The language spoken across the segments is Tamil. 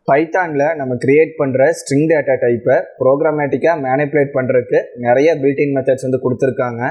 பைத்தானில் நம்ம கிரியேட் பண்ணுற ஸ்ட்ரிங் டேட்டா டைப்பை ப்ரோக்ராமேட்டிக்காக மேனிப்புலேட் பண்ணுறதுக்கு நிறைய பில்ட்இன் மெத்தட்ஸ் வந்து கொடுத்துருக்காங்க.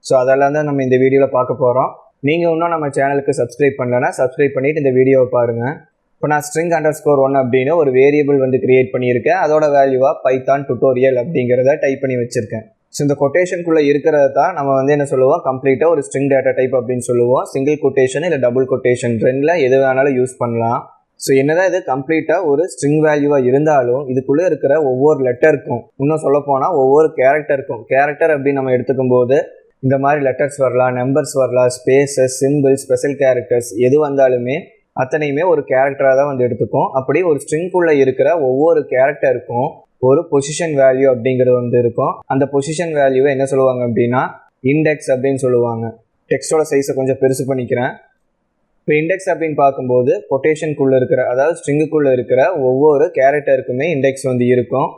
ஸோ அதெல்லாம் தான் நம்ம இந்த வீடியோவில் பார்க்க போகிறோம். நீங்கள் இன்னும் நம்ம சேனலுக்கு சப்ஸ்கிரைப் பண்ணலன்னா சப்ஸ்கிரைப் பண்ணிவிட்டு இந்த வீடியோவை பாருங்கள். இப்போ நான் string_1 அப்படின்னு ஒரு வேரியபிள் வந்து கிரியேட் பண்ணியிருக்கேன். அதோட வேல்யூவாக பைத்தான் டுட்டோரியல் அப்படிங்கிறத டைப் பண்ணி வச்சுருக்கேன். ஸோ இந்த கொட்டேஷனுக்குள்ளே இருக்கிறத தான் நம்ம வந்து என்ன சொல்லுவோம், கம்ப்ளீட்டாக ஒரு ஸ்ட்ரிங் டேட்டா டைப் அப்படின்னு சொல்லுவோம். சிங்கிள் கொட்டேஷன் இல்லை டபுள் கொட்டேஷன் ரெண்டில் எது வேணாலும் யூஸ் பண்ணலாம். ஸோ என்னதான் இது கம்ப்ளீட்டாக ஒரு ஸ்ட்ரிங் வேல்யூவாக இருந்தாலும் இதுக்குள்ளே இருக்கிற ஒவ்வொரு லெட்டருக்கும், இன்னும் சொல்லப்போனால் ஒவ்வொரு கேரக்டருக்கும், கேரக்டர் அப்படின்னு நம்ம எடுத்துக்கும் போது இந்த மாதிரி லெட்டர்ஸ் வரலாம், நம்பர்ஸ் வரலாம், ஸ்பேசஸ், சிம்பிள்ஸ், ஸ்பெஷல் கேரக்டர்ஸ் எது வந்தாலுமே அத்தனையுமே ஒரு கேரக்டராக தான் வந்து எடுத்துக்கும். அப்படி ஒரு ஸ்ட்ரிங்குள்ளே இருக்கிற ஒவ்வொரு கேரக்டருக்கும் ஒரு பொசிஷன் வேல்யூ அப்படிங்கிறது வந்து இருக்கும். அந்த பொசிஷன் வேல்யூவை என்ன சொல்லுவாங்க அப்படின்னா இண்டெக்ஸ் அப்படின்னு சொல்லுவாங்க. டெக்ஸ்டோட சைஸை கொஞ்சம் பெருசு பண்ணிக்கிறேன். இப்போ இண்டெக்ஸ் அப்படின்னு பார்க்கும்போது கொட்டேஷனுக்குள்ளே இருக்கிற, அதாவது ஸ்ட்ரிங்குக்குள்ளே இருக்கிற ஒவ்வொரு கேரக்டருக்குமே இண்டெக்ஸ் வந்து இருக்கும்.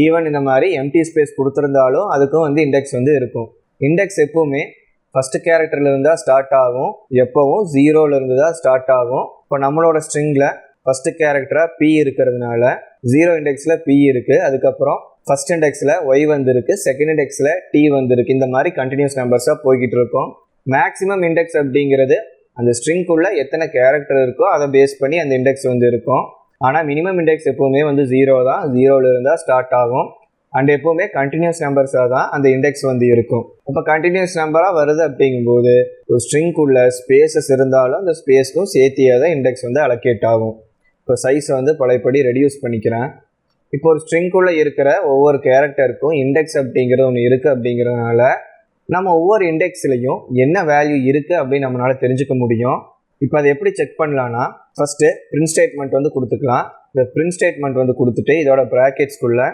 ஈவன் இந்த மாதிரி எம்டி ஸ்பேஸ் கொடுத்துருந்தாலும் அதுக்கும் வந்து இண்டெக்ஸ் வந்து இருக்கும். இண்டெக்ஸ் எப்போவுமே ஃபஸ்ட்டு கேரக்டரில் இருந்தால் ஸ்டார்ட் ஆகும், எப்போவும் 0லேருந்து தான் ஸ்டார்ட் ஆகும். இப்போ நம்மளோட ஸ்ட்ரிங்கில் ஃபஸ்ட்டு கேரக்டராக பி இருக்கிறதுனால 0 இண்டெக்ஸில் பி இருக்குது, அதுக்கப்புறம் ஃபஸ்ட் இண்டெக்ஸில் ஒய் வந்துருக்கு, செகண்ட் இண்டெக்ஸில் டி வந்துருக்கு. இந்த மாதிரி கண்டினியூஸ் நம்பர்ஸாக போய்கிட்டு இருக்கும். மேக்ஸிமம் இண்டெக்ஸ் அப்படிங்கிறது அந்த ஸ்ட்ரிங்குள்ளே எத்தனை கேரக்டர் இருக்கோ அதை பேஸ் பண்ணி அந்த இண்டெக்ஸ் வந்து இருக்கும். ஆனால் மினிமம் இண்டெக்ஸ் எப்போவுமே வந்து 0 தான், 0லேருந்து தான் ஸ்டார்ட் ஆகும். அண்ட் எப்போவுமே கண்டினியூஸ் நம்பர்ஸாக தான் அந்த இண்டெக்ஸ் வந்து இருக்கும். இப்போ கண்டினியூஸ் நம்பராக வருது அப்படிங்கும்போது ஒரு ஸ்ட்ரிங்குள்ளே ஸ்பேசஸ் இருந்தாலும் அந்த ஸ்பேஸ்க்கும் சேர்த்தியாக தான் இண்டெக்ஸ் வந்து அலோகேட் ஆகும். இப்போ சைஸை வந்து பழையபடி ரெடியூஸ் பண்ணிக்கிறேன். இப்போ ஒரு ஸ்ட்ரிங்குள்ளே இருக்கிற ஒவ்வொரு கேரக்டருக்கும் இண்டெக்ஸ் அப்படிங்கிறது ஒன்று இருக்குது. அப்படிங்கிறதுனால நம்ம ஒவ்வொரு இண்டெக்ஸ்லையும் என்ன வேல்யூ இருக்குது அப்படின்னு நம்மளால் தெரிஞ்சுக்க முடியும். இப்போ அதை எப்படி செக் பண்ணலான்னா, ஃபஸ்ட்டு பிரிண்ட் ஸ்டேட்மெண்ட் வந்து கொடுத்துக்கலாம். இந்த பிரிண்ட் ஸ்டேட்மெண்ட் வந்து கொடுத்துட்டு இதோட ப்ராக்கெட்ஸ்குள்ளே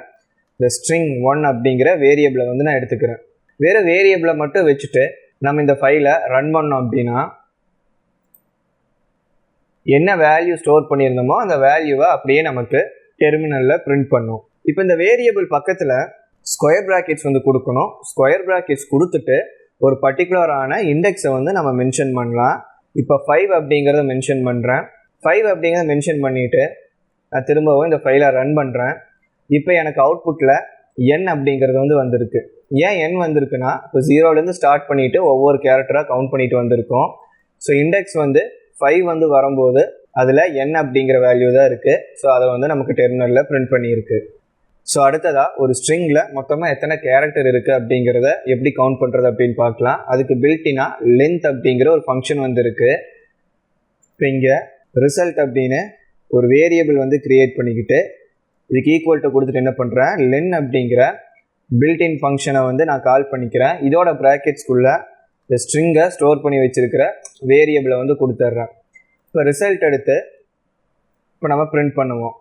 இந்த string1 அப்படிங்கிற வேரியபிளை வந்து நான் எடுத்துக்கிறேன். வேறு வேரியபிளை மட்டும் வச்சுட்டு நம்ம இந்த ஃபைலை ரன் பண்ணோம் அப்படின்னா என்ன வேல்யூ ஸ்டோர் பண்ணியிருந்தோமோ அந்த வேல்யூவை அப்படியே நமக்கு டெர்மினலில் பிரிண்ட் பண்ணும். இப்போ இந்த வேரியபிள் பக்கத்தில் ஸ்கொயர் ப்ராக்கெட்ஸ் வந்து கொடுக்கணும். ஸ்கொயர் ப்ராக்கெட்ஸ் கொடுத்துட்டு ஒரு பர்டிகுலரான இண்டெக்ஸை வந்து நம்ம மென்ஷன் பண்ணலாம். இப்போ 5 அப்படிங்கிறத மென்ஷன் பண்ணுறேன். 5 அப்படிங்கிறத மென்ஷன் பண்ணிவிட்டு நான் திரும்பவும் இந்த ஃபைலை ரன் பண்ணுறேன். இப்போ எனக்கு அவுட்புட்டில் n அப்படிங்கிறது வந்து வந்திருக்கு. ஏன் n வந்திருக்குன்னா, இப்போ 0லேருந்து ஸ்டார்ட் பண்ணிவிட்டு ஒவ்வொரு கேரக்டராக கவுண்ட் பண்ணிட்டு வந்திருக்கோம். ஸோ இண்டெக்ஸ் வந்து 5 வந்து வரும்போது அதில் n அப்படிங்கிற வேல்யூ தான் இருக்குது. ஸோ அதை வந்து நமக்கு டெர்மினலில் பிரிண்ட் பண்ணியிருக்கு. ஸோ அடுத்ததாக ஒரு ஸ்ட்ரிங்கில் மொத்தமாக எத்தனை கேரக்டர் இருக்குது அப்படிங்கிறத எப்படி கவுண்ட் பண்ணுறது அப்படின்னு பார்க்கலாம். அதுக்கு பில்ட்டினா லென்த் அப்படிங்கிற ஒரு ஃபங்க்ஷன் வந்து இருக்குது. இப்போ இங்கே ரிசல்ட் அப்படின்னு ஒரு வேரியபிள் வந்து க்ரியேட் பண்ணிக்கிட்டு இதுக்கு ஈக்குவல்ட்டு கொடுத்துட்டு என்ன பண்ணுறேன், லென் அப்படிங்கிற பில்ட்இன் ஃபங்க்ஷனை வந்து நான் கால் பண்ணிக்கிறேன். இதோட ப்ராக்கெட்ஸ்குள்ளே இந்த ஸ்ட்ரிங்கை ஸ்டோர் பண்ணி வச்சுருக்கிற வேரியபிளை வந்து கொடுத்துட்றேன். இப்போ ரிசல்ட் எடுத்து இப்போ நம்ம பிரிண்ட் பண்ணுவோம்.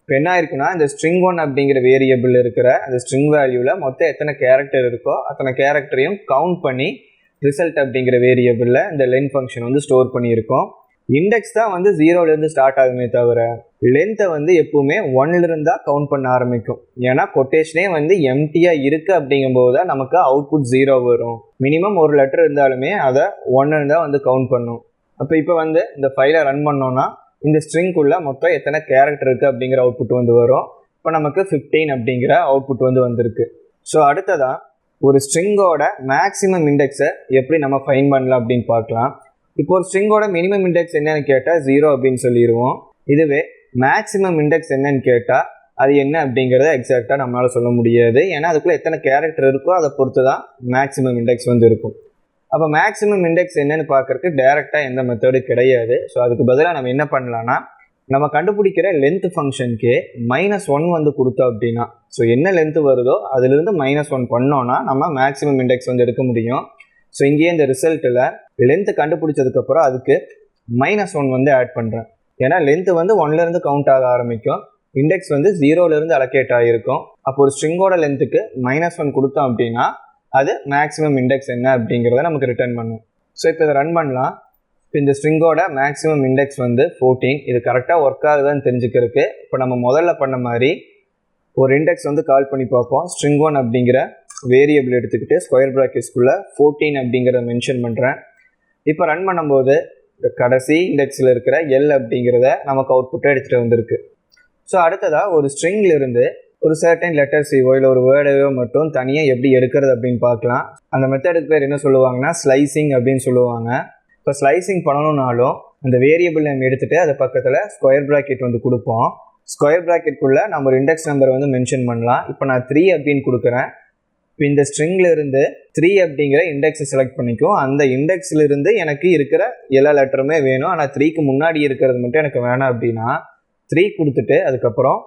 இப்போ என்ன இருக்குன்னா, இந்த string1 அப்படிங்கிற வேரியபிள் இருக்கிற அந்த ஸ்ட்ரிங் வேல்யூவில் மொத்தம் எத்தனை கேரக்டர் இருக்கோ அத்தனை கேரக்டரையும் கவுண்ட் பண்ணி ரிசல்ட் அப்படிங்கிற வேரியபிளில் இந்த லென் ஃபங்க்ஷன் வந்து ஸ்டோர் பண்ணியிருக்கோம். இண்டெக்ஸ் தான் வந்து 0லேருந்து ஸ்டார்ட் ஆகுமே தவிர லென்த்தை வந்து எப்பவுமே 1லேருந்து தான் கவுண்ட் பண்ண ஆரம்பிக்கும். ஏன்னா கொட்டேஷனே வந்து எம்டியாக இருக்குது அப்படிங்கும்போது தான் நமக்கு அவுட்புட் 0 வரும். மினிமம் ஒரு லெட்டர் இருந்தாலுமே அதை 1 தான் வந்து கவுண்ட் பண்ணும். இப்போ வந்து இந்த ஃபைலை ரன் பண்ணோன்னா இந்த ஸ்ட்ரிங்குள்ளே மொத்தம் எத்தனை கேரக்டர் இருக்குது அப்படிங்கிற அவுட்புட் வந்து வரும். இப்போ நமக்கு 15 அப்படிங்கிற அவுட்புட் வந்து வந்திருக்கு. ஸோ அடுத்ததாக ஒரு ஸ்ட்ரிங்கோட மேக்ஸிமம் இண்டெக்ஸை எப்படி நம்ம ஃபைண்ட் பண்ணலாம் அப்படின்னு பார்க்கலாம். இப்போ ஒரு ஸ்ட்ரிங்கோட மினிமம் இண்டெக்ஸ் என்னன்னு கேட்டால் 0 அப்படின்னு சொல்லிடுவோம். இதுவே மேக்ஸிமம் இண்டெக்ஸ் என்னன்னு கேட்டால் அது என்ன அப்படிங்கிறத எக்ஸாக்டாக நம்மளால் சொல்ல முடியாது. ஏன்னா அதுக்குள்ளே எத்தனை கேரக்டர் இருக்கோ அதை பொறுத்து தான் மேக்ஸிமம் இண்டெக்ஸ் வந்து இருக்கும். அப்போ மேக்ஸிமம் இண்டெக்ஸ் என்னன்னு பார்க்குறதுக்கு டேரெக்டாக எந்த மெத்தடு கிடையாது. ஸோ அதுக்கு பதிலாக நம்ம என்ன பண்ணலான்னா, நம்ம கண்டுபிடிக்கிற லென்த் ஃபங்க்ஷனுக்கு -1 வந்து கொடுத்தோம் அப்படின்னா, ஸோ என்ன லென்த்து வருதோ அதிலிருந்து -1 பண்ணோன்னா நம்ம மேக்ஸிமம் இண்டெக்ஸ் வந்து எடுக்க முடியும். ஸோ இங்கேயே இந்த ரிசல்ட்டில் லென்த்து கண்டுபிடிச்சதுக்கப்புறம் அதுக்கு -1 வந்து ஆட் பண்ணுறேன். ஏன்னா லென்த்து வந்து 1லேருந்து கவுண்ட் ஆக ஆரம்பிக்கும், இண்டெக்ஸ் வந்து 0லேருந்து அலோகேட் ஆகிருக்கும். அப்போ ஒரு ஸ்ட்ரிங்கோட லென்த்துக்கு -1 கொடுத்தோம் அப்படின்னா அது மேக்ஸிமம் இண்டெக்ஸ் என்ன அப்படிங்கிறத நமக்கு ரிட்டர்ன் பண்ணும். ஸோ இப்போ இதை ரன் பண்ணலாம். இப்போ இந்த ஸ்ட்ரிங்கோட மேக்ஸிமம் இண்டெக்ஸ் வந்து 14. இது கரெக்டாக ஒர்க் ஆகுதான்னு தெரிஞ்சுக்கிறதுக்கு இப்போ நம்ம முதல்ல பண்ண மாதிரி ஒரு இண்டெக்ஸ் வந்து கால் பண்ணி பார்ப்போம். string1 அப்படிங்கிற வேரியபிள் எடுத்துக்கிட்டு ஸ்கொயர் ப்ராக்கெட்ஸ்குள்ளே 14 அப்படிங்கிறத மென்ஷன் பண்ணுறேன். இப்போ ரன் பண்ணும்போது கடைசி இண்டெக்ஸில் இருக்கிற எல் அப்படிங்கிறத நமக்கு அவுட்புட்டை எடுத்துகிட்டு வந்திருக்கு. ஸோ அடுத்ததாக ஒரு ஸ்ட்ரிங்கில் இருந்து ஒரு சர்டன் லெட்டர்ஸையோ இல்லை ஒரு வேர்டையோ மட்டும் தனியாக எப்படி எடுக்கிறது அப்படின்னு பார்க்கலாம். அந்த மெத்தடுக்கு பேர் என்ன சொல்லுவாங்கன்னா ஸ்லைசிங் அப்படின்னு சொல்லுவாங்க. இப்போ ஸ்லைசிங் பண்ணணுன்னாலும் அந்த வேரியபிள் நேம் எடுத்துகிட்டு அது பக்கத்தில் ஸ்கொயர் ப்ராக்கெட் வந்து கொடுப்போம். ஸ்கொயர் ப்ராக்கெட்டுக்குள்ளே நம்ம ஒரு இண்டெக்ஸ் நம்பரை வந்து மென்ஷன் பண்ணலாம். இப்போ நான் 3 அப்படின்னு கொடுக்குறேன். இப்போ இந்த ஸ்ட்ரிங்கில் இருந்து 3 அப்படிங்கிற இண்டெக்ஸை செலக்ட் பண்ணிக்கும். அந்த இண்டெக்ஸில் இருந்து எனக்கு இருக்கிற எல்லா லெட்டருமே வேணும். ஆனால் 3க்கு முன்னாடி இருக்கிறது மட்டும் எனக்கு வேணாம் அப்படின்னா 3 கொடுத்துட்டு அதுக்கப்புறம்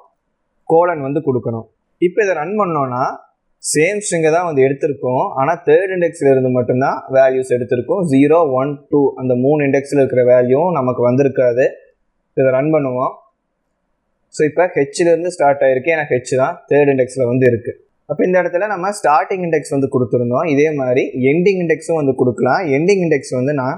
கோலன் வந்து கொடுக்கணும். இப்போ இதை ரன் பண்ணோன்னா சேம் ஸ்ட்ரிங்கை தான் வந்து எடுத்திருக்கோம். ஆனால் தேர்ட் இண்டெக்ஸில் இருந்து மட்டும்தான் வேல்யூஸ் எடுத்திருக்கோம். 0, 1, 2 அந்த 3 இண்டெக்ஸில் இருக்கிற வேல்யூவும் நமக்கு வந்திருக்காது. இதை ரன் பண்ணுவோம். ஸோ இப்போ ஹெச்சிலேருந்து ஸ்டார்ட் ஆகிருக்கு. ஏன்னா ஹெச் தான் தேர்ட் இண்டெக்ஸில் வந்து இருக்குது. அப்போ இந்த இடத்துல நம்ம ஸ்டார்டிங் இண்டெக்ஸ் வந்து கொடுத்துருந்தோம். இதே மாதிரி எண்டிங் இண்டெக்ஸும் வந்து கொடுக்கலாம். எண்டிங் இண்டெக்ஸ் வந்து நான்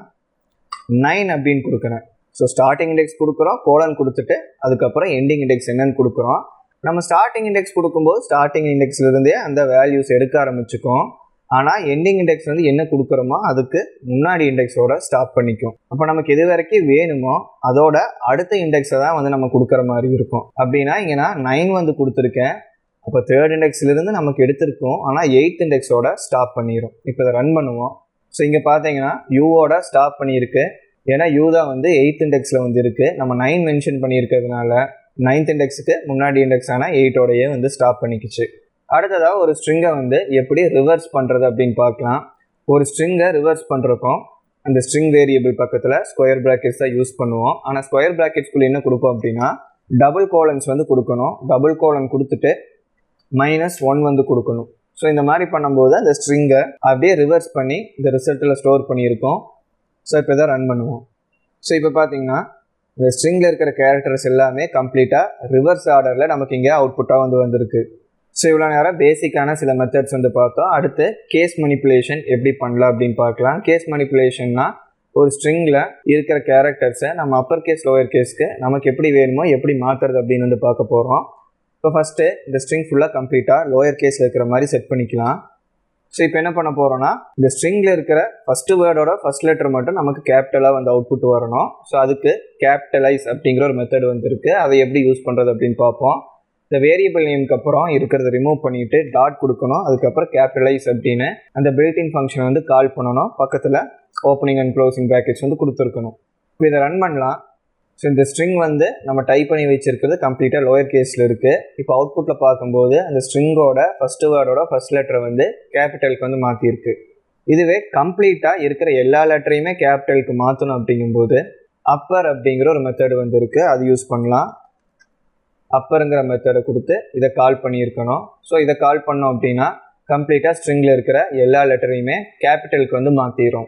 9 அப்படின்னு கொடுக்குறேன். ஸோ ஸ்டார்டிங் இண்டெக்ஸ் கொடுக்குறோம், கோலன் கொடுத்துட்டு அதுக்கப்புறம் எண்டிங் இண்டெக்ஸ் என்னன்னு கொடுக்குறோம். நம்ம ஸ்டார்டிங் இண்டெக்ஸ் கொடுக்கும்போது ஸ்டார்டிங் இண்டெக்ஸ்லேருந்தே அந்த வேல்யூஸ் எடுக்க ஆரம்பிச்சுக்கும். ஆனால் எண்டிங் இண்டெக்ஸ் வந்து என்ன கொடுக்குறோமோ அதுக்கு முன்னாடி இண்டெக்ஸோட ஸ்டாப் பண்ணிக்கும். அப்போ நமக்கு எது வரைக்கும் வேணுமோ அதோட அடுத்த இண்டெக்ஸை தான் வந்து நம்ம கொடுக்குற மாதிரி இருக்கும். அப்படின்னா இங்கே நான் 9 வந்து கொடுத்துருக்கேன். அப்போ தேர்ட் இண்டெக்ஸ்லேருந்து நமக்கு எடுத்திருக்கோம். ஆனால் 8th இண்டெக்ஸோட ஸ்டாப் பண்ணிடும். இப்போ இதை ரன் பண்ணுவோம். ஸோ இங்கே பார்த்தீங்கன்னா யூவோட ஸ்டாப் பண்ணியிருக்கு. ஏன்னா யூ தான் வந்து 8th இண்டெக்ஸில் வந்து இருக்குது. நம்ம 9 மென்ஷன் பண்ணியிருக்கிறதுனால 9th இண்டெக்ஸுக்கு முன்னாடி இண்டெக்ஸ் ஆனால் 8ஓடையே வந்து ஸ்டாப் பண்ணிக்கிச்சு. அடுத்ததாக ஒரு ஸ்ட்ரிங்கை வந்து எப்படி ரிவர்ஸ் பண்ணுறது அப்படின்னு பார்க்கலாம். ஒரு ஸ்ட்ரிங்கை ரிவர்ஸ் பண்ணுறக்கும் அந்த ஸ்ட்ரிங் வேரியபிள் பக்கத்தில் ஸ்கொயர் ப்ராக்கெட்ஸ் தான் யூஸ் பண்ணுவோம். ஆனால் ஸ்கொயர் ப்ராக்கெட்ஸ்குள்ளே என்ன கொடுப்போம் அப்படின்னா டபுள் கோலன்ஸ் வந்து கொடுக்கணும். டபுள் கோலன் கொடுத்துட்டு -1 வந்து கொடுக்கணும். ஸோ இந்த மாதிரி பண்ணும்போது அந்த ஸ்ட்ரிங்கை அப்படியே ரிவர்ஸ் பண்ணி இந்த ரிசல்ட்டில் ஸ்டோர் பண்ணியிருக்கோம். ஸோ இப்போ இதை ரன் பண்ணுவோம். ஸோ இப்போ பார்த்தீங்கன்னா இந்த ஸ்ட்ரிங்கில் இருக்கிற கேரக்டர்ஸ் எல்லாமே கம்ப்ளீட்டாக ரிவர்ஸ் ஆர்டரில் நமக்கு இங்கே அவுட்புட்டாக வந்து வந்திருக்கு. ஸோ இவ்வளோ நேரம் பேசிக்கான சில மெத்தட்ஸ் வந்து பார்த்தோம். அடுத்து கேஸ் மனிப்புலேஷன் எப்படி பண்ணலாம் அப்படின்னு பார்க்கலாம். கேஸ் மனிப்புலேஷன்னா ஒரு ஸ்ட்ரிங்கில் இருக்கிற கேரக்டர்ஸை நம்ம அப்பர் கேஸ் லோயர் கேஸ்க்கு நமக்கு எப்படி வேணுமோ எப்படி மாற்றுறது அப்படின்னு வந்து பார்க்க போகிறோம். இப்போ ஃபஸ்ட்டு இந்த ஸ்ட்ரிங் ஃபுல்லாக கம்ப்ளீட்டாக லோயர் கேஸில் இருக்கிற மாதிரி செட் பண்ணிக்கலாம். ஸோ இப்போ என்ன பண்ண போகிறோன்னா இந்த ஸ்ட்ரிங்கில் இருக்கிற ஃபஸ்ட்டு வேர்டோட ஃபஸ்ட் லெட்டர் மட்டும் நமக்கு கேபிட்டலாக வந்து அவுட்புட் வரணும். ஸோ அதுக்கு கேபிட்டலைஸ் அப்படிங்கிற ஒரு மெத்தட் வந்து இருக்குது. அதை எப்படி யூஸ் பண்ணுறது அப்படின்னு பார்ப்போம். இந்த வேரியபிள் நேமுக்கு அப்புறம் இருக்கிறத ரிமூவ் பண்ணிவிட்டு டாட் கொடுக்கணும். அதுக்கப்புறம் கேபிட்டலைஸ் அப்படின்னு அந்த பில்டின் ஃபங்க்ஷனை வந்து கால் பண்ணணும். பக்கத்தில் ஓப்பனிங் அண்ட் க்ளோசிங் ப்ராக்கெட்ஸ் வந்து கொடுத்துருக்கணும். இப்போ இதை ரன் பண்ணலாம். ஸோ இந்த ஸ்ட்ரிங் வந்து நம்ம டைப் பண்ணி வச்சுருக்கிறது கம்ப்ளீட்டாக லோயர் கேஸில் இருக்குது. இப்போ அவுட்புட்டில் பார்க்கும்போது அந்த ஸ்ட்ரிங்கோட ஃபஸ்ட்டு வேர்டோட ஃபஸ்ட் லெட்டரை வந்து கேபிட்டலுக்கு வந்து மாற்றிருக்கு. இதுவே கம்ப்ளீட்டாக இருக்கிற எல்லா லெட்டரையுமே கேபிட்டலுக்கு மாற்றணும் அப்படிங்கும்போது அப்பர் அப்படிங்கிற ஒரு மெத்தடு வந்து இருக்குது. அது யூஸ் பண்ணலாம். அப்பருங்கிற மெத்தடை கொடுத்து இதை கால் பண்ணியிருக்கணும். ஸோ இதை கால் பண்ணோம் அப்படின்னா கம்ப்ளீட்டாக ஸ்ட்ரிங்கில் இருக்கிற எல்லா லெட்டரையுமே கேபிட்டலுக்கு வந்து மாற்றிடும்.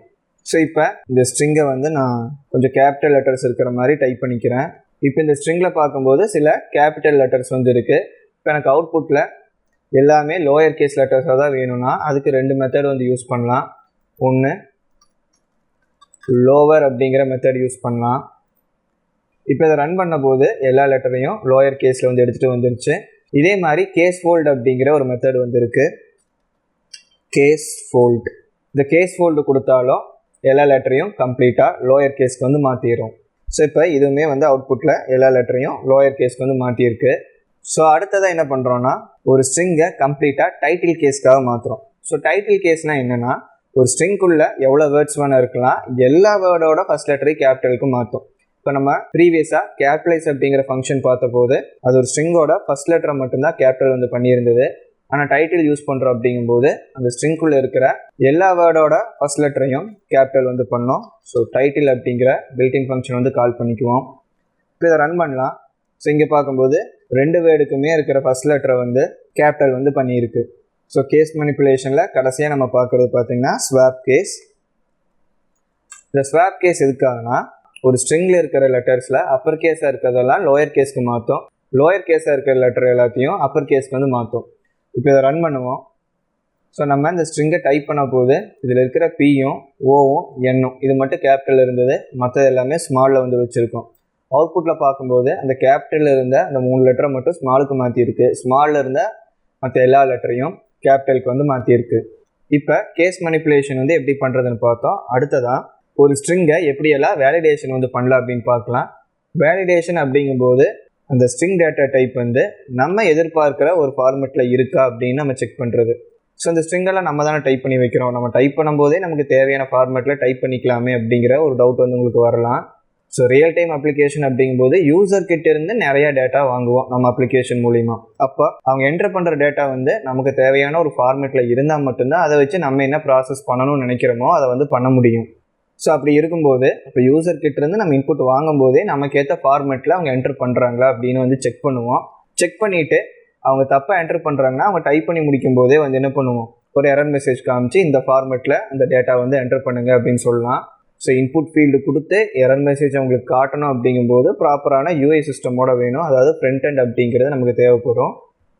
ஸோ இப்போ இந்த ஸ்ட்ரிங்கை வந்து நான் கொஞ்சம் கேபிட்டல் லெட்டர்ஸ் இருக்கிற மாதிரி டைப் பண்ணிக்கிறேன். இப்போ இந்த ஸ்ட்ரிங்கில் பார்க்கும்போது சில கேபிட்டல் லெட்டர்ஸ் வந்து இருக்குது. இப்போ எனக்கு அவுட்புட்டில் எல்லாமே லோயர் கேஸ் லெட்டர்ஸாக தான் வேணும்னா அதுக்கு 2 மெத்தட் வந்து யூஸ் பண்ணலாம். ஒன்று லோவர் அப்படிங்கிற மெத்தட் யூஸ் பண்ணலாம். இப்போ இதை ரன் பண்ணும்போது எல்லா லெட்டரையும் லோயர் கேஸில் வந்து எடுத்துகிட்டு வந்துருச்சு. இதே மாதிரி கேஸ் ஃபோல்டு அப்படிங்கிற ஒரு மெத்தட் வந்து இருக்குது. Case fold. இந்த கேஸ் ஃபோல்டு கொடுத்தாலும் எல்லா லெட்டரையும் கம்ப்ளீட்டாக லோயர் கேஸ்க்கு வந்து மாற்றிடும். ஸோ இப்போ இதுவுமே வந்து அவுட்புட்டில் எல்லா லெட்டரையும் லோயர் கேஸ்க்கு வந்து மாற்றிருக்கு. ஸோ அடுத்ததாக என்ன பண்ணுறோன்னா ஒரு ஸ்ட்ரிங்கை கம்ப்ளீட்டாக டைட்டில் கேஸ்க்காக மாற்றுறோம். ஸோ டைட்டில் கேஸ்னால் என்னென்னா ஒரு ஸ்ட்ரிங்குள்ளே எவ்வளோ வேர்ட்ஸ் வேணால் இருக்கலாம், எல்லா வேர்டோட ஃபஸ்ட் லெட்டரையும் கேபிட்டலுக்கு மாற்றும். இப்போ நம்ம ப்ரீவியஸாக கேபிட்டலைஸ் அப்படிங்கிற ஃபங்க்ஷன் பார்த்தபோது அது ஒரு ஸ்ட்ரிங்கோட ஃபஸ்ட் லெட்டரை மட்டும்தான் கேபிட்டல் வந்து பண்ணியிருந்தது. ஆனால் டைட்டில் யூஸ் பண்ணுறோம் அப்படிங்கும்போது அந்த ஸ்ட்ரிங்குள்ளே இருக்கிற எல்லா வேர்டோட ஃபஸ்ட் லெட்டரையும் கேபிட்டல் வந்து பண்ணோம். ஸோ டைட்டில் அப்படிங்கிற பில்டின் ஃபங்க்ஷன் வந்து கால் பண்ணிக்குவோம். இப்போ இதை ரன் பண்ணலாம். ஸோ இங்கே பார்க்கும்போது 2 வேர்டுக்குமே இருக்கிற ஃபஸ்ட் லெட்டரை வந்து கேபிட்டல் வந்து பண்ணியிருக்கு. ஸோ கேஸ் மனிப்புலேஷனில் கடைசியாக நம்ம பார்க்குறது பார்த்திங்கன்னா ஸ்வாப் கேஸ். இந்த ஸ்வாப் கேஸ் எதுக்காகனா ஒரு ஸ்ட்ரிங்கில் இருக்கிற லெட்டர்ஸில் அப்பர் கேஸாக இருக்கிறதெல்லாம் லோயர் கேஸ்க்கு மாற்றும், லோயர் கேஸாக இருக்கிற லெட்டர் எல்லாத்தையும் அப்பர் கேஸ்க்கு வந்து மாற்றும். இப்போ இதை ரன் பண்ணுவோம். ஸோ நம்ம இந்த ஸ்ட்ரிங்கை டைப் பண்ண போது இதில் இருக்கிற பியும் ஓவும் எண்ணும் இது மட்டும் கேபிட்டல் இருந்தது, மற்றது எல்லாமே ஸ்மாலில் வந்து வச்சுருக்கோம். அவுட்புட்டில் பார்க்கும்போது அந்த கேபிட்டலில் இருந்த அந்த 3 லெட்டரை மட்டும் ஸ்மாலுக்கு மாற்றிருக்கு, ஸ்மாலில் இருந்த மற்ற எல்லா லெட்டரையும் கேபிட்டலுக்கு வந்து மாற்றிருக்கு. இப்போ கேஸ் மனிப்புலேஷன் வந்து எப்படி பண்ணுறதுன்னு பார்த்தோம். அடுத்ததான் ஒரு ஸ்ட்ரிங்கை எப்படியெல்லாம் வேலிடேஷன் வந்து பண்ணலாம் அப்படின்னு பார்க்கலாம். வேலிடேஷன் அப்படிங்கும்போது அந்த ஸ்ட்ரிங் டேட்டா டைப் வந்து நம்ம எதிர்பார்க்குற ஒரு ஃபார்மெட்டில் இருக்கா அப்படின்னு நம்ம செக் பண்ணுறது. ஸோ அந்த ஸ்ட்ரிங்கெல்லாம் நம்ம தானே டைப் பண்ணி வைக்கிறோம். நம்ம டைப் பண்ணும்போதே நமக்கு தேவையான ஃபார்மெட்டில் டைப் பண்ணிக்கலாமே அப்படிங்கிற ஒரு டவுட் வந்து உங்களுக்கு வரலாம். ஸோ ரியல் டைம் அப்ளிகேஷன் அப்படிங்கும்போது யூசர்கிட்ட இருந்து நிறையா டேட்டா வாங்குவோம் நம்ம அப்ளிகேஷன் மூலிமா. அப்போ அவங்க என்டர் பண்ணுற டேட்டா வந்து நமக்கு தேவையான ஒரு ஃபார்மெட்டில் இருந்தால் மட்டும்தான் அதை வச்சு நம்ம என்ன ப்ராசஸ் பண்ணணும்னு நினைக்கிறோமோ அதை வந்து பண்ண முடியும். ஸோ அப்படி இருக்கும்போது இப்போ யூசர்கிட்ட இருந்து நம்ம இன்புட் வாங்கும்போதே நமக்கு ஏற்ற ஃபார்மெட்டில் அவங்க என்டர் பண்ணுறாங்களா அப்படின்னு வந்து செக் பண்ணுவோம். செக் பண்ணிவிட்டு அவங்க தப்பாக என்டர் பண்ணுறாங்கன்னா அவங்க டைப் பண்ணி முடிக்கும் போதே வந்து என்ன பண்ணுவோம், ஒரு எரர் மெசேஜ் காமிச்சு இந்த ஃபார்மெட்டில் அந்த டேட்டா வந்து என்டர் பண்ணுங்க அப்படின்னு சொல்லலாம். ஸோ இன்புட் ஃபீல்டு கொடுத்து எரர் மெசேஜ் அவங்களுக்கு காட்டணும் அப்படிங்கும்போது ப்ராப்பரான யூஐ சிஸ்டமோட வேணும், அதாவது ஃப்ரண்ட் எண்ட் அப்படிங்கிறது நமக்கு தேவைப்படும்.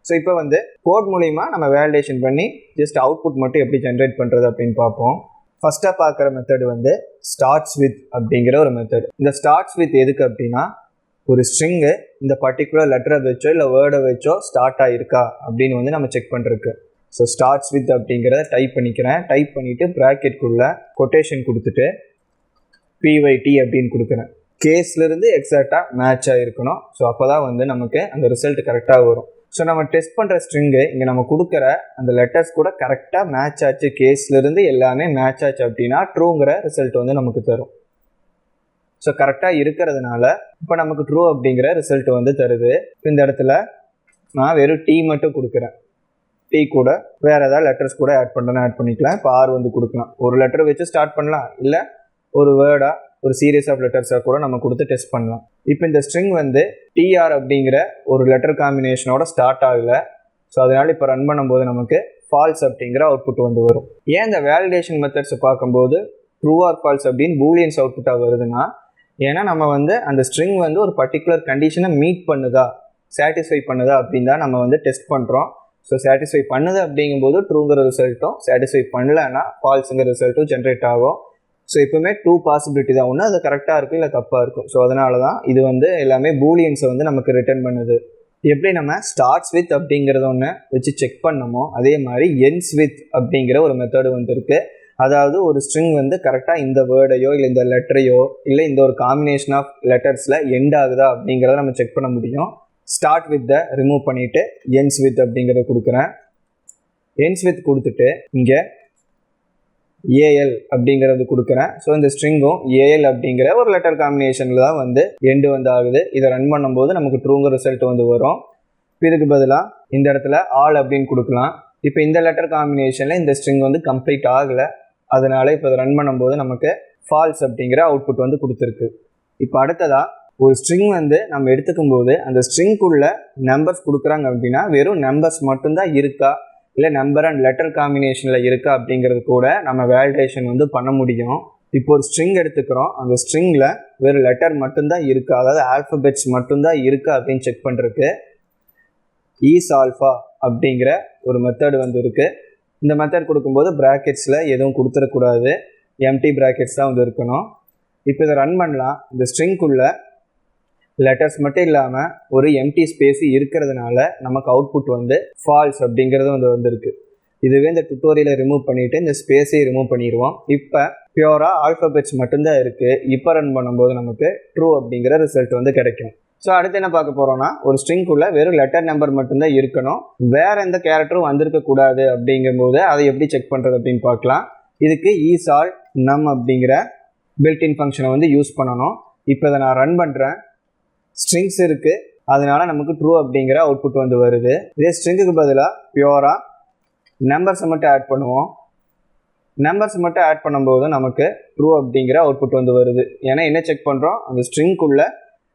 ஸோ இப்போ வந்து கோட் மூலிமா நம்ம வேலிடேஷன் பண்ணி ஜஸ்ட் அவுட்புட் மட்டும் எப்படி ஜென்ரேட் பண்ணுறது அப்படின்னு பார்ப்போம். ஃபஸ்ட்டாக பார்க்குற மெத்தட் வந்து ஸ்டார்ட்ஸ் வித் அப்படிங்கிற ஒரு மெத்தட். இந்த ஸ்டார்ட்ஸ் வித் எதுக்கு அப்படின்னா, ஒரு ஸ்ட்ரிங்கு இந்த பர்டிகுலர் லெட்டரை வச்சோ இல்லை வேர்டை வச்சோ ஸ்டார்ட் ஆகிருக்கா அப்படின்னு வந்து நம்ம செக் பண்ணுறதுக்கு. ஸோ ஸ்டார்ட்ஸ் வித் அப்படிங்கிறத டைப் பண்ணிக்கிறேன். டைப் பண்ணிவிட்டு ப்ராக்கெட்குள்ளே கொட்டேஷன் கொடுத்துட்டு PYT அப்படின்னு கொடுக்குறேன். கேஸ்லேருந்து எக்ஸாக்டாக மேட்ச் ஆகிருக்கணும். ஸோ அப்போ தான் வந்து நமக்கு அந்த ரிசல்ட் கரெக்டாக வரும். ஸோ நம்ம டெஸ்ட் பண்ணுற ஸ்ட்ரிங்கு இங்கே நம்ம கொடுக்குற அந்த லெட்டர்ஸ் கூட கரெக்டாக மேட்ச் ஆச்சு, கேஸ்லேருந்து எல்லாமே மேட்ச் ஆச்சு அப்படின்னா ட்ரூங்கிற ரிசல்ட் வந்து நமக்கு தரும். ஸோ கரெக்டாக இருக்கிறதுனால இப்போ நமக்கு ட்ரூ அப்படிங்கிற ரிசல்ட் வந்து தருது. இந்த இடத்துல நான் வெறும் T மட்டும் கொடுக்குறேன். T கூட வேறு ஏதாவது லெட்டர்ஸ் கூட ஆட் பண்ணிக்கலாம். இப்போ R வந்து கொடுக்கலாம். ஒரு லெட்டர் வச்சு ஸ்டார்ட் பண்ணலாம், இல்லை ஒரு வேர்டாக ஒரு சீரியஸ் ஆஃப் லெட்டர்ஸாக கூட நம்ம கொடுத்து டெஸ்ட் பண்ணலாம். இப்போ இந்த ஸ்ட்ரிங் வந்து TR அப்படிங்கிற ஒரு லெட்டர் காம்பினேஷனோட ஸ்டார்ட் ஆகலை. ஸோ அதனால் இப்போ ரன் பண்ணும்போது நமக்கு ஃபால்ஸ் அப்படிங்கிற அவுட்புட் வந்து வரும். ஏன் இந்த வேலிடேஷன் மெத்தட்ஸை பார்க்கும்போது ட்ரூ ஆர் ஃபால்ஸ் அப்படின்னு பூலியன்ஸ் அவுட்புட்டாக வருதுன்னா, ஏன்னா நம்ம வந்து அந்த ஸ்ட்ரிங் வந்து ஒரு பர்டிகுலர் கண்டிஷனை மீட் பண்ணுதா, சாட்டிஸ்ஃபை பண்ணுதா அப்படின்னு தான் நம்ம வந்து டெஸ்ட் பண்ணுறோம். ஸோ சாட்டிஸ்ஃபை பண்ணுது அப்படிங்கும்போது ட்ரூங்கிற ரிசல்ட்டும், சாட்டிஸ்ஃபை பண்ணலைன்னா ஃபால்ஸுங்கிற ரிசல்ட்டும் ஜென்ரேட் ஆகும். ஸோ எப்பவுமே 2 பாசிபிலிட்டி தான், ஒன்று அது கரெக்டாக இருக்கும் இல்லை தப்பாக இருக்கும். ஸோ அதனால தான் இது வந்து எல்லாமே பூலியன்ஸை வந்து நமக்கு ரிட்டர்ன் பண்ணுது. எப்படி நம்ம ஸ்டார்ட்ஸ் வித் அப்படிங்கிறத ஒன்று வச்சு செக் பண்ணமோ அதே மாதிரி எண்ட்ஸ் வித் அப்படிங்கிற ஒரு மெத்தடு வந்து இருக்குது. அதாவது ஒரு ஸ்ட்ரிங் வந்து கரெக்டாக இந்த வேர்டையோ இல்லை இந்த லெட்டரையோ இல்லை இந்த ஒரு காம்பினேஷன் ஆஃப் லெட்டர்ஸில் எண்ட் ஆகுதா அப்படிங்கிறத நம்ம செக் பண்ண முடியும். ஸ்டார்ட் வித்தை ரிமூவ் பண்ணிவிட்டு எண்ட்ஸ் வித் அப்படிங்கிறத கொடுக்குறேன். எண்ட்ஸ் வித் கொடுத்துட்டு இங்கே AL அப்படிங்கிறது கொடுக்குறேன். ஸோ இந்த ஸ்ட்ரிங்கும் AL அப்படிங்கிற ஒரு லெட்டர் காம்பினேஷனில் தான் வந்து எண்டு வந்து ஆகுது. இதை ரன் பண்ணும்போது நமக்கு ட்ரூங்கிற ரிசல்ட் வந்து வரும். இதுக்கு பதிலாக இந்த இடத்துல ஆல் அப்படின்னு கொடுக்கலாம். இப்போ இந்த லெட்டர் காம்பினேஷனில் இந்த ஸ்ட்ரிங் வந்து கம்ப்ளீட் ஆகலை, அதனால இப்போ இதை ரன் பண்ணும்போது நமக்கு ஃபால்ஸ் அப்படிங்கிற அவுட்புட் வந்து கொடுத்துருக்கு. இப்போ அடுத்ததாக ஒரு ஸ்ட்ரிங் வந்து நம்ம எடுத்துக்கும் போது அந்த ஸ்ட்ரிங்குள்ளே நம்பர்ஸ் கொடுக்குறாங்க அப்படின்னா வெறும் நம்பர்ஸ் மட்டும்தான் இருக்கா இல்லை நம்பர் அண்ட் லெட்டர் காம்பினேஷனில் இருக்கா அப்படிங்கிறது கூட நம்ம வேலிடேஷன் வந்து பண்ண முடியும். இப்போ ஒரு ஸ்ட்ரிங் எடுத்துக்கிறோம், அந்த ஸ்ட்ரிங்கில் வெறும் லெட்டர் மட்டும்தான் இருக்கா, அதாவது ஆல்ஃபபெட்ஸ் மட்டும்தான் இருக்கா அப்படின்னு செக் பண்ணுறதுக்கு ஈஸ் ஆல்ஃபா அப்படிங்கிற ஒரு மெத்தட் வந்து இருக்குது. இந்த மெத்தட் கொடுக்கும்போது ப்ராக்கெட்ஸில் எதுவும் கொடுத்துடக்கூடாது, எம்டி ப்ராக்கெட்ஸ் தான் வந்து இருக்கணும். இப்போ இதை ரன் பண்ணலாம். இந்த ஸ்ட்ரிங்குள்ளே லெட்டர்ஸ் மட்டும் இல்லாமல் ஒரு எம்டி ஸ்பேஸ் இருக்கிறதுனால நமக்கு அவுட்புட் வந்து ஃபால்ஸ் அப்படிங்கிறது வந்து வந்திருக்கு. இதுவே இந்த டுட்டோரியலை ரிமூவ் பண்ணிவிட்டு இந்த ஸ்பேஸை ரிமூவ் பண்ணிடுவோம். இப்போ பியூராக ஆல்ஃபபெட்ஸ் மட்டும்தான் இருக்குது. இப்போ ரன் பண்ணும்போது நமக்கு ட்ரூ அப்படிங்கிற ரிசல்ட் வந்து கிடைக்கும். ஸோ அடுத்து என்ன பார்க்க போகிறோம்னா, ஒரு ஸ்ட்ரிங்குள்ளே வெறும் லெட்டர் நம்பர் மட்டும்தான் இருக்கணும், வேறு எந்த கேரக்டரும் வந்திருக்கக்கூடாது. அப்படிங்கும்போது அதை எப்படி செக் பண்ணுறது அப்படின்னு பார்க்கலாம். இதுக்கு ஈஸ் ஆல் நம் அப்படிங்கிற பில்ட்இன் ஃபங்க்ஷனை வந்து யூஸ் பண்ணணும். இப்போ இதை நான் ரன் பண்ணுறேன். ஸ்ட்ரிங்ஸ் இருக்குது, அதனால நமக்கு ட்ரூ அப்படிங்கிற அவுட்புட் வந்து வருது. இதே ஸ்ட்ரிங்குக்கு பதிலாக பியூராக நம்பர்ஸை மட்டும் ஆட் பண்ணுவோம். நம்பர்ஸ் மட்டும் ஆட் பண்ணும்போது நமக்கு ட்ரூ அப்படிங்கிற அவுட்புட் வந்து வருது. ஏன்னா என்ன செக் பண்ணுறோம், அந்த ஸ்ட்ரிங்குள்ளே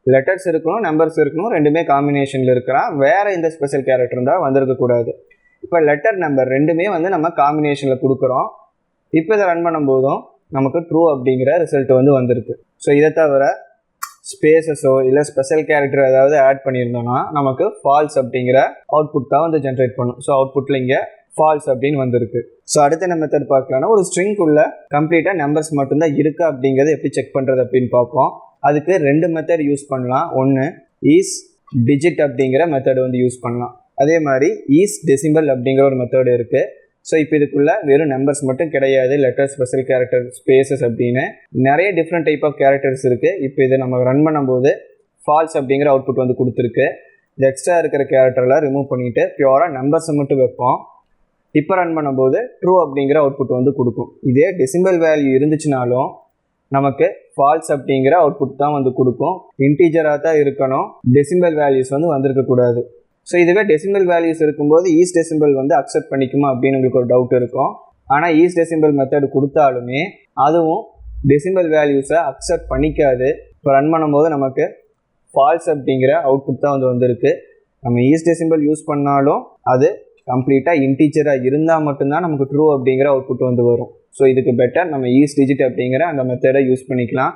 லெட்டர்ஸ் இருக்கணும், நம்பர்ஸ் இருக்கணும், ரெண்டுமே காம்பினேஷனில் இருக்கிறான், வேறு எந்த ஸ்பெஷல் கேரக்டர் இருந்தால் வந்திருக்கக்கூடாது. இப்போ லெட்டர் நம்பர் ரெண்டுமே வந்து நம்ம காம்பினேஷனில் கொடுக்குறோம். இப்போ இதை ரன் பண்ணும்போதும் நமக்கு ட்ரூ அப்படிங்கிற ரிசல்ட் வந்து வந்திருக்கு. ஸோ இதை தவிர ஸ்பேசஸோ இல்லை ஸ்பெஷல் கேரக்டர் ஏதாவது ஆட் பண்ணியிருந்தோம்னா நமக்கு ஃபால்ஸ் அப்படிங்கிற அவுட்புட் தான் வந்து ஜென்ரேட் பண்ணும். ஸோ அவுட்புட்டில் இங்கே ஃபால்ஸ் அப்படின்னு வந்திருக்கு. ஸோ அடுத்த என்ன மெத்தட் பார்க்கலாம்னா, ஒரு ஸ்ட்ரிங்குள்ளே கம்ப்ளீட்டாக நம்பர்ஸ் மட்டும்தான் இருக்கா அப்படிங்கிறத எப்படி செக் பண்ணுறது அப்படின்னு பார்ப்போம். அதுக்கு 2 மெத்தட் யூஸ் பண்ணலாம். ஒன்று ஈஸ் டிஜிட் அப்படிங்கிற மெத்தட் வந்து யூஸ் பண்ணலாம். அதே மாதிரி ஈஸ் டெசிமல் அப்படிங்கிற ஒரு மெத்தட் இருக்குது. ஸோ இப்போ இதுக்குள்ளே வெறும் நம்பர்ஸ் மட்டும் கிடையாது, லெட்டர், ஸ்பெஷல் கேரக்டர், ஸ்பேசஸ் அப்படின்னு நிறைய டிஃப்ரெண்ட் டைப் ஆஃப் கேரக்டர்ஸ் இருக்குது. இப்போ இதை நம்ம ரன் பண்ணும்போது ஃபால்ஸ் அப்படிங்கிற அவுட்புட் வந்து கொடுத்துருக்கு. இந்த எக்ஸ்ட்ரா இருக்கிற கேரக்டர்லாம் ரிமூவ் பண்ணிவிட்டு பியூராக நம்பர்ஸை மட்டும் வைப்போம். இப்போ ரன் பண்ணும்போது ட்ரூ அப்படிங்கிற அவுட்புட் வந்து கொடுக்கும். இதே டெசிமல் வேல்யூ இருந்துச்சுனாலும் நமக்கு ஃபால்ஸ் அப்படிங்கிற அவுட்புட் தான் வந்து கொடுக்கும். இன்டீஜராக தான் இருக்கணும், டெசிமல் வேல்யூஸ் வந்து வந்திருக்கக்கூடாது. ஸோ இதுவே டெசிமல் வேல்யூஸ் இருக்கும்போது ஈஸ் டெசிமல் வந்து அக்செப்ட் பண்ணிக்குமா அப்படின்னு உங்களுக்கு ஒரு டவுட் இருக்கும். ஆனால் ஈஸ் டெசிமல் மெத்தட் கொடுத்தாலுமே அதுவும் டெசிமல் வேல்யூஸை அக்செப்ட் பண்ணிக்காது. இப்போ ரன் பண்ணும்போது நமக்கு ஃபால்ஸ் அப்படிங்கிற அவுட்புட் தான் வந்து வந்திருக்கு. நம்ம ஈஸ் டெசிமல் யூஸ் பண்ணாலும் அது கம்ப்ளீட்டாக இன்டீஜராக இருந்தால் மட்டும்தான் நமக்கு ட்ரூ அப்படிங்கிற அவுட்புட் வந்து வரும். ஸோ இதுக்கு பெட்டர் நம்ம ஈஸ் டிஜிட் அப்படிங்கிற அந்த மெத்தடை யூஸ் பண்ணிக்கலாம்,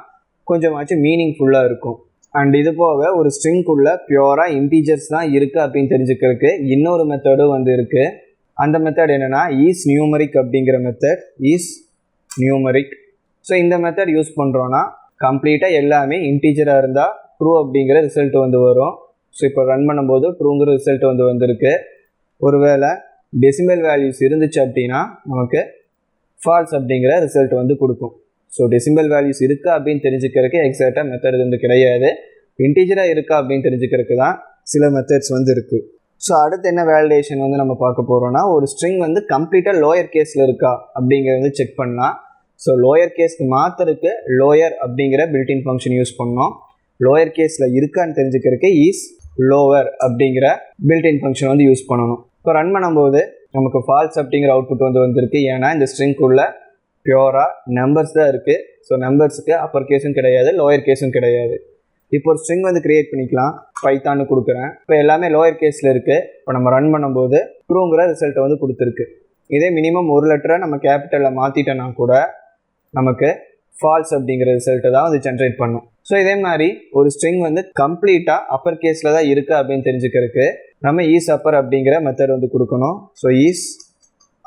கொஞ்சமாச்சும் மீனிங்ஃபுல்லாக இருக்கும். அண்ட் இது போக ஒரு ஸ்ட்ரிங்குள்ளே பியூராக இன்டீஜர்ஸ் தான் இருக்குது அப்படின்னு தெரிஞ்சுக்கிறதுக்கு இன்னொரு மெத்தடும் வந்து இருக்குது. அந்த மெத்தட் என்னென்னா ஈஸ் நியூமரிக் அப்படிங்கிற மெத்தட். Is numeric. ஸோ இந்த மெத்தட் யூஸ் பண்ணுறோன்னா கம்ப்ளீட்டாக எல்லாமே இன்டீஜராக இருந்தால் ட்ரூ அப்படிங்கிற ரிசல்ட் வந்து வரும். ஸோ இப்போ ரன் பண்ணும்போது ட்ரூங்கிற ரிசல்ட் வந்து வந்திருக்கு. ஒருவேளை டெசிமல் வேல்யூஸ் இருந்துச்சு அப்படின்னா நமக்கு ஃபால்ஸ் அப்படிங்கிற ரிசல்ட் வந்து கொடுக்கும். ஸோ டெசிமல் வேல்யூஸ் இருக்கா அப்படின்னு தெரிஞ்சுக்கிறதுக்கு எக்ஸாக்டாக மெத்தட் வந்து கிடையாது, இன்டீஜராக இருக்கா அப்படின்னு தெரிஞ்சுக்கிறதுக்கு தான் சில மெத்தட்ஸ் வந்து இருக்குது. ஸோ அடுத்து என்ன வேலிடேஷன் வந்து நம்ம பார்க்க போகிறோன்னா, ஒரு ஸ்ட்ரிங் வந்து கம்ப்ளீட்டாக லோயர் கேஸில் இருக்கா அப்படிங்கிறது செக் பண்ணலாம். ஸோ லோயர் கேஸ்க்கு மாற்றுறதுக்கு லோயர் அப்படிங்கிற பில்டின் ஃபங்க்ஷன் யூஸ் பண்ணோம். லோயர் கேஸில் இருக்கான்னு தெரிஞ்சுக்கிறதுக்கு ஈஸ் லோவர் அப்படிங்கிற பில்டின் ஃபங்க்ஷன் வந்து யூஸ் பண்ணணும். இப்போ ரன் பண்ணும்போது நமக்கு ஃபால்ஸ் அப்படிங்கிற அவுட்புட் வந்து வந்திருக்கு. ஏன்னா இந்த ஸ்ட்ரிங்குள்ள பியூராக நம்பர்ஸ் தான் இருக்குது. ஸோ நம்பர்ஸுக்கு அப்பர் கேஸும் கிடையாது, லோயர் கேஸும் கிடையாது. இப்போ ஒரு ஸ்ட்ரிங் வந்து க்ரியேட் பண்ணிக்கலாம். பைத்தான்னு கொடுக்குறேன். இப்போ எல்லாமே லோயர் கேஸில் இருக்குது. இப்போ நம்ம ரன் பண்ணும்போது ட்ரூங்கிற ரிசல்ட்டை வந்து கொடுத்துருக்கு. இதே மினிமம் ஒரு லெட்டரை நம்ம கேபிட்டலில் மாற்றிட்டோன்னா கூட நமக்கு ஃபால்ஸ் அப்படிங்கிற ரிசல்ட்டை தான் வந்து ஜென்ரேட் பண்ணும். ஸோ இதே மாதிரி ஒரு ஸ்ட்ரிங் வந்து கம்ப்ளீட்டாக அப்பர் கேஸில் தான் இருக்குது அப்படின்னு தெரிஞ்சுக்கிறதுக்கு நம்ம ஈஸ் அப்பர் அப்படிங்கிற மெத்தட் வந்து கொடுக்கணும். ஸோ ஈஸ்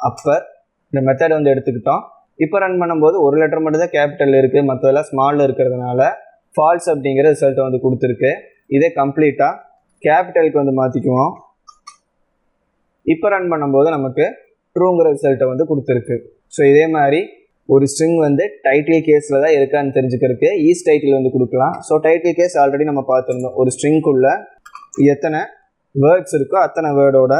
அப்பர் இந்த மெத்தட் வந்து எடுத்துக்கிட்டோம். இப்போ ரன் பண்ணும்போது ஒரு லெட்டர் மட்டும் தான் கேபிட்டலில் இருக்குது, மற்றதெல்லாம் ஸ்மாலில் இருக்கிறதுனால ஃபால்ஸ் அப்படிங்கிற ரிசல்ட்டை வந்து கொடுத்துருக்கு. இதே கம்ப்ளீட்டாக கேபிட்டலுக்கு வந்து மாற்றிக்குவோம். இப்போ ரன் பண்ணும்போது நமக்கு ட்ரூங்கிற ரிசல்ட்டை வந்து கொடுத்துருக்கு. ஸோ இதே மாதிரி ஒரு ஸ்ட்ரிங் வந்து டைட்டில் கேஸில் தான் இருக்கான்னு தெரிஞ்சுக்கிறதுக்கு ஈஸ் டைட்டில் வந்து கொடுக்கலாம். ஸோ டைட்டில் கேஸ் ஆல்ரெடி நம்ம பார்த்துருந்தோம். ஒரு ஸ்ட்ரிங்குள்ளே எத்தனை வேர்ட்ஸ் இருக்கோ அத்தனை வேர்டோட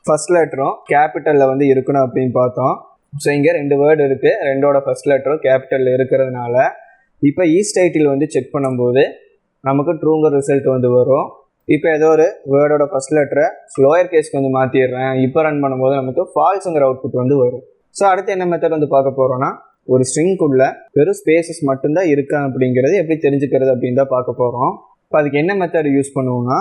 ஃபஸ்ட் லெட்டரும் கேபிட்டலில் வந்து இருக்கணும் அப்படின்னு பார்த்தோம். ஸோ இங்கே 2 வேர்டு இருக்குது, 2ஓட ஃபஸ்ட் லெட்டரும் கேபிட்டலில் இருக்கிறதுனால இப்போ ஈஸ் டைட்டில் வந்து செக் பண்ணும்போது நமக்கு ட்ரூங்கிற ரிசல்ட் வந்து வரும். இப்போ ஏதோ ஒரு வேர்டோட ஃபஸ்ட் லெட்டரை லோயர் கேஸ்க்கு வந்து மாற்றிடுறேன். இப்போ ரன் பண்ணும்போது நமக்கு ஃபால்ஸுங்கிற அவுட்புட் வந்து வரும். ஸோ அடுத்து என்ன மெத்தட் வந்து பார்க்க போகிறோன்னா, ஒரு ஸ்ட்ரிங்குள்ளே வெறும் ஸ்பேசஸ் மட்டும்தான் இருக்கா அப்படிங்கிறது எப்படி தெரிஞ்சுக்கிறது அப்படின்னு தான் பார்க்க போகிறோம். இப்போ அதுக்கு என்ன மெத்தட் யூஸ் பண்ணுவோம்னா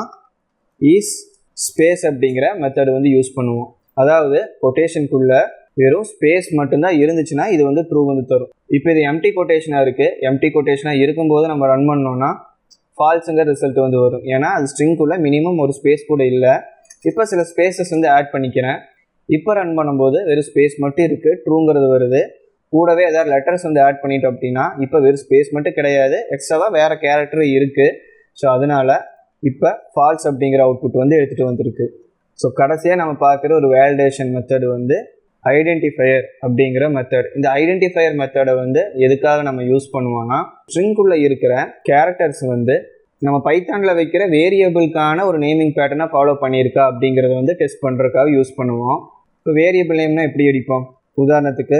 ஈஸ் ஸ்பேஸ் அப்படிங்கிற மெத்தட் வந்து யூஸ் பண்ணுவோம். அதாவது கொட்டேஷனுக்குள்ளே வெறும் ஸ்பேஸ் மட்டும்தான் இருந்துச்சுன்னா இது வந்து ட்ரூ வந்து தரும். இப்போ இது எம்டி கொட்டேஷனாக இருக்குது. எம்டி கொட்டேஷனாக இருக்கும்போது நம்ம ரன் பண்ணோன்னா ஃபால்ஸுங்கிற ரிசல்ட் வந்து வரும். ஏன்னா அது ஸ்ட்ரிங்குள்ளே மினிமம் ஒரு ஸ்பேஸ் கூட இல்லை. இப்போ சில ஸ்பேசஸ் வந்து ஆட் பண்ணிக்கிறேன். இப்போ ரன் பண்ணும்போது வெறும் ஸ்பேஸ் மட்டும் இருக்குது, ட்ரூங்கிறது வருது. கூடவே ஏதாவது லெட்டர்ஸ் வந்து ஆட் பண்ணிட்டோம் அப்படின்னா இப்போ வெறும் ஸ்பேஸ் மட்டும் கிடையாது, எக்ஸ்ட்ராவாக வேறு கேரக்டர் இருக்குது. ஸோ அதனால் இப்போ ஃபால்ஸ் அப்படிங்கிற அவுட்புட் வந்து எடுத்துகிட்டு வந்திருக்கு. ஸோ கடைசியாக நம்ம பார்க்குற ஒரு வேலிடேஷன் மெத்தட் வந்து ஐடென்டிஃபையர் அப்படிங்கிற மெத்தட். இந்த ஐடென்டிஃபையர் மெத்தடை வந்து எதுக்காக நம்ம யூஸ் பண்ணுவோம்னா, ஸ்ட்ரிங்குள்ளே இருக்கிற கேரக்டர்ஸ் வந்து நம்ம பைத்தானில் வைக்கிற வேரியபிளுக்கான ஒரு நேமிங் பேட்டர்னை ஃபாலோ பண்ணியிருக்கா அப்படிங்கிறத வந்து டெஸ்ட் பண்ணுறதுக்காக யூஸ் பண்ணுவோம். இப்போ வேரியபிள் நேம்னா எப்படி அடிப்போம்? உதாரணத்துக்கு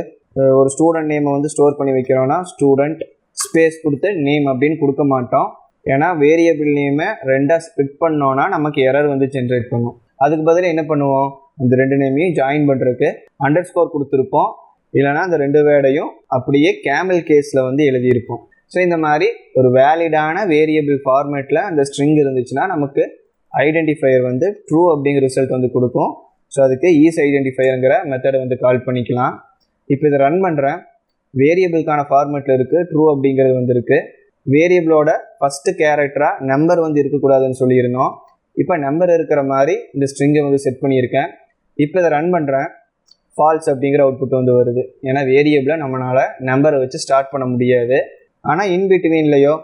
ஒரு ஸ்டூடெண்ட் நேமை வந்து ஸ்டோர் பண்ணி வைக்கிறோன்னா ஸ்டூடெண்ட் ஸ்பேஸ் கொடுத்து நேம் அப்படின்னு கொடுக்க மாட்டோம். ஏன்னா வேரியபிள் நேமை 2ஆக ஸ்ப்ளிட் பண்ணோன்னா நமக்கு எரர் வந்து ஜென்ரேட் பண்ணும். அதுக்கு பதிலாக என்ன பண்ணுவோம், அந்த 2 நேமையும் ஜாயின் பண்ணுறதுக்கு அண்டர்ஸ்கோர் கொடுத்துருப்போம். இல்லைனா அந்த 2 வேர்டையும் அப்படியே கேமல் கேஸில் வந்து எழுதியிருப்போம். ஸோ இந்த மாதிரி ஒரு வேலிடான வேரியபிள் ஃபார்மேட்டில் அந்த ஸ்ட்ரிங் இருந்துச்சுன்னா நமக்கு ஐடென்டிஃபையர் வந்து ட்ரூ அப்படிங்கிற ரிசல்ட் வந்து கொடுக்கும். ஸோ அதுக்கு ஈஸ் ஐடென்டிஃபையருங்கிற மெத்தடை வந்து கால் பண்ணிக்கலாம். இப்போ இதை ரன் பண்ணுறேன். வேரியபிளுக்கான ஃபார்மேட்டில் இருக்குது, ட்ரூ அப்படிங்கிறது வந்து இருக்குது. வேரியபிளோட ஃபஸ்ட்டு கேரக்டராக நம்பர் வந்து இருக்கக்கூடாதுன்னு சொல்லியிருந்தோம். இப்போ நம்பர் இருக்கிற மாதிரி இந்த ஸ்ட்ரிங்கை வந்து செட் பண்ணியிருக்கேன். இப்போ இதை ரன் பண்ணுறேன். ஃபால்ஸ் அப்படிங்கிற அவுட்புட் வந்து வருது. ஏன்னா வேரியபிளை நம்மளால் நம்பரை வச்சு ஸ்டார்ட் பண்ண முடியாது. ஆனால் இன்பிட்வீன்லேயோ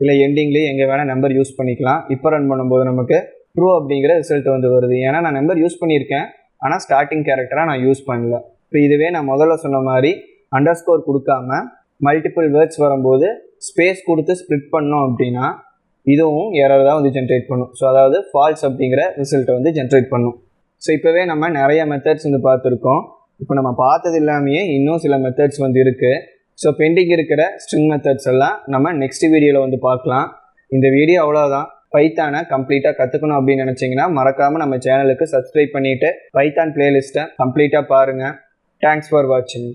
இல்லை எண்டிங்லேயோ எங்கே வேணால் நம்பர் யூஸ் பண்ணிக்கலாம். இப்போ ரன் பண்ணும்போது நமக்கு ட்ரூ அப்படிங்கிற ரிசல்ட் வந்து வருது. ஏன்னா நான் நம்பர் யூஸ் பண்ணியிருக்கேன், ஆனால் ஸ்டார்டிங் கேரக்டராக நான் யூஸ் பண்ணல. இப்போ இதுவே நான் முதல்ல சொன்ன மாதிரி அண்டர்ஸ்கோர் கொடுக்காம மல்டிபிள் வேர்ட்ஸ் வரும்போது ஸ்பேஸ் கொடுத்து ஸ்ப்ளிட் பண்ணோம் அப்படின்னா இதுவும் எரர் தான் வந்து ஜென்ரேட் பண்ணும். ஸோ அதாவது ஃபால்ஸ் அப்படிங்கிற ரிசல்ட்டை வந்து ஜென்ரேட் பண்ணும். ஸோ இப்போவே நம்ம நிறைய மெத்தட்ஸ் வந்து பார்த்துருக்கோம். இப்போ நம்ம பார்த்தது இல்லாமையே இன்னும் சில மெத்தட்ஸ் வந்து இருக்குது. ஸோ பெண்டிங் இருக்கிற ஸ்ட்ரிங் மெத்தட்ஸ் எல்லாம் நம்ம நெக்ஸ்ட் வீடியோவில் வந்து பார்க்கலாம். இந்த வீடியோ அவ்வளோதான். பைத்தானை கம்ப்ளீட்டாக கற்றுக்கணும் அப்படின்னு நினச்சிங்கன்னா மறக்காமல் நம்ம சேனலுக்கு சப்ஸ்கிரைப் பண்ணிவிட்டு பைத்தான் பிளேலிஸ்ட்டை கம்ப்ளீட்டாக பாருங்கள். தேங்க்ஸ் ஃபார் வாட்சிங்.